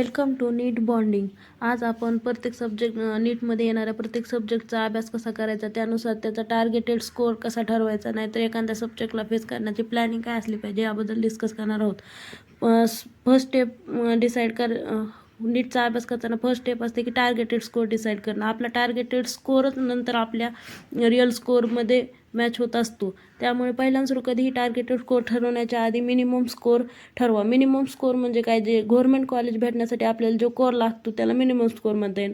Welcome to NEET bonding. आज आपण प्रत्येक सब्जेक्ट नीटमध्ये येणाऱ्या प्रत्येक सब्जेक्टचा अभ्यास कसा करायचा, त्यानुसार त्याचा टार्गेटेड स्कोअर कसा ठरवायचा, नाहीतर एखाद्या सब्जेक्टला फेस करण्याची प्लॅनिंग काय असली पाहिजे याबद्दल डिस्कस करणार आहोत. फर्स्ट स्टेप डिसाईड नीटचा अभ्यास करताना फर्स्ट स्टेप असते की टार्गेटेड स्कोअर डिसाईड करणं. आपला टार्गेटेड स्कोअरच नंतर आपल्या रिअल स्कोअरमध्ये मॅच होत असतो. त्यामुळे पहिल्यांदा कधीही टार्गेटेड स्कोअर ठरवण्याच्या आधी मिनिमम स्कोअर ठरवा. मिनिमम स्कोअर म्हणजे काय, जे गव्हर्नमेंट कॉलेज भेटण्यासाठी आपल्याला जो कोर लागतो त्याला मिनिमम स्कोअर म्हणता येईल.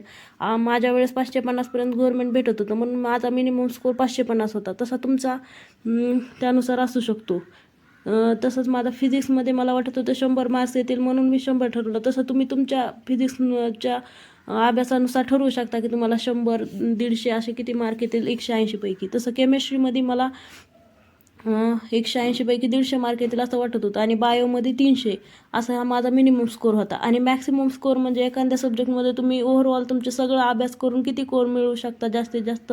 माझ्या वेळेस 550पर्यंत गव्हर्नमेंट भेटत होतं, म्हणून माझा मिनिमम स्कोअर 550 होता. तसा तुमचा त्यानुसार असू शकतो. तसंच माझा फिजिक्समध्ये मला वाटत होतं 100 मार्क्स येतील, म्हणून मी 100 ठरवलं. तसं तुम्ही तुमच्या फिजिक्सच्या अभ्यासानुसार ठरवू शकता की तुम्हाला 100, 150 असे किती मार्क येतील 180 पैकी. तसं केमिस्ट्रीमध्ये मला 180 पैकी 150 मार्क येतील असं वाटत होतं, आणि बायोमध्ये 300 असा हा माझा मिनिमम स्कोअर होता. आणि मॅक्सिमम स्कोअर म्हणजे एखाद्या सब्जेक्टमध्ये तुम्ही ओव्हरऑल तुमचे सगळं अभ्यास करून किती स्कोअर मिळवू शकता जास्तीत जास्त.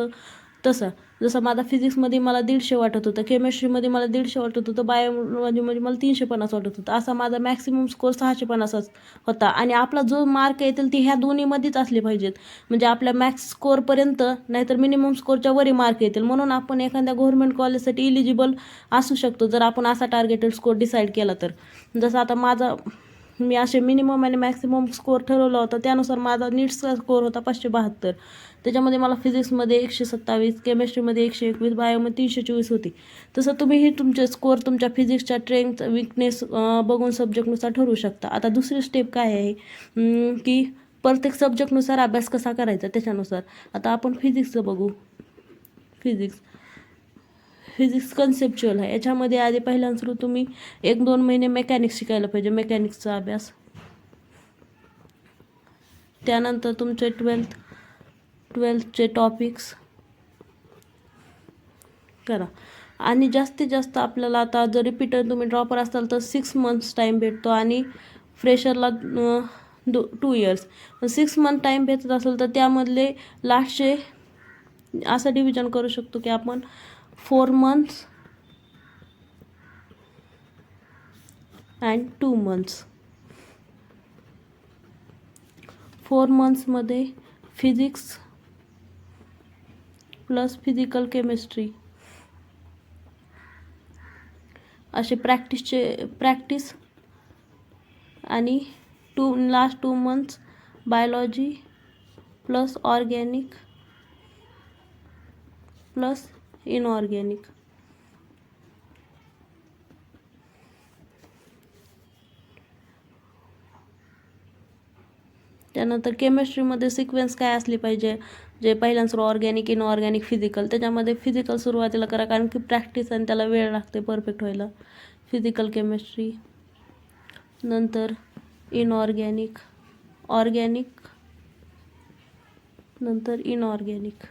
जसं माझा फिजिक्समध्ये मला 150 वाटत होतं, केमिस्ट्रीमध्ये मला 150 वाटत होतं, बायोमध्ये मला 350 वाटत होतं. असा माझा मॅक्सिमम स्कोअर 650 होता. आणि आपला जो मार्क येतील ती ह्या दोन्हीमध्येच असले पाहिजेत, म्हणजे आपल्या मॅक्स स्कोअरपर्यंत, नाहीतर मिनिमम स्कोअरच्या वरी मार्क येतील. म्हणून आपण एखाद्या गव्हर्नमेंट कॉलेजसाठी इलिजिबल असू शकतो जर आपण असा टार्गेटेड स्कोअर डिसाईड केला तर. जसं आता मी असे मिनिमम आणि मॅक्सिमम स्कोअर ठरवला होता, त्यानुसार माझा नीटचा स्कोअर होता 572. त्याच्यामध्ये मला फिजिक्समध्ये 127, केमिस्ट्रीमध्ये 121, बायोमध्ये 324 होती. तसं तुम्हीही तुमचे स्कोअर तुमच्या फिजिक्सच्या स्ट्रेंथ, विकनेस बघून सब्जेक्टनुसार ठरवू शकता. आता दुसरी स्टेप काय आहे की प्रत्येक सब्जेक्टनुसार अभ्यास कसा करायचा त्याच्यानुसार. आता आपण फिजिक्सचं बघू. फिजिक्स कन्सेप्च्युअल आहे. याच्यामध्ये आधी पहिल्यांदा तुम्ही 1-2 महिने मेकॅनिक्स शिकायला पाहिजे, मेकॅनिक्सचा अभ्यास. त्यानंतर तुमचे 12चे टॉपिक्स करा. आणि जास्तीत जास्त आपल्याला आता जर रिपीटर तुम्ही ड्रॉपर असाल तर 6 मंथ्स टाईम भेटतो, आणि फ्रेशरला 2 इयर्स. 6 मंथ टाईम भेटत असेल तर त्यामधले लास्टचे असं डिव्हिजन करू शकतो की आपण 4 months अँड 2 months. 4 monthsमध्ये फिजिक्स प्लस फिजिकल केमिस्ट्री असे प्रॅक्टिस, आणि last 2 months biology plus organic plus inorganic. त्यानंतर केमिस्ट्रीमध्ये सिक्वेन्स काय असली पाहिजे, जे पहिल्यांदा ऑर्गॅनिक, इनऑर्गॅनिक, फिजिकल. त्याच्यामध्ये फिजिकल सुरुवातीला करा, कारण की प्रॅक्टिस आणि त्याला वेळ लागते परफेक्ट व्हायला. फिजिकल केमिस्ट्री, नंतर इनऑर्गॅनिक, ऑर्गॅनिक, नंतर इनऑर्गॅनिक.